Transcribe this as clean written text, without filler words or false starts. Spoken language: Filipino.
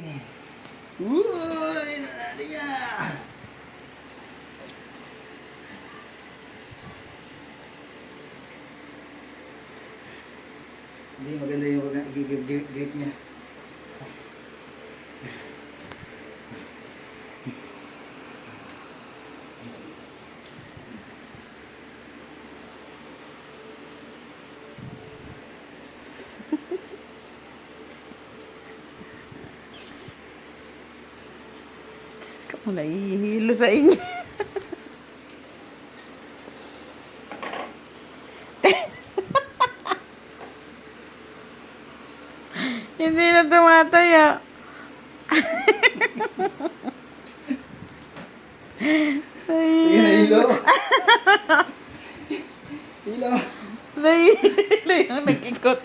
Uy! Nanali niya! Hindi, maganda yung grip niya. Diyos ko, nahihilo sa inyo. Hindi na tumataya. Sige na, hilo. Hilo. Nahihilo yung nag-ikot.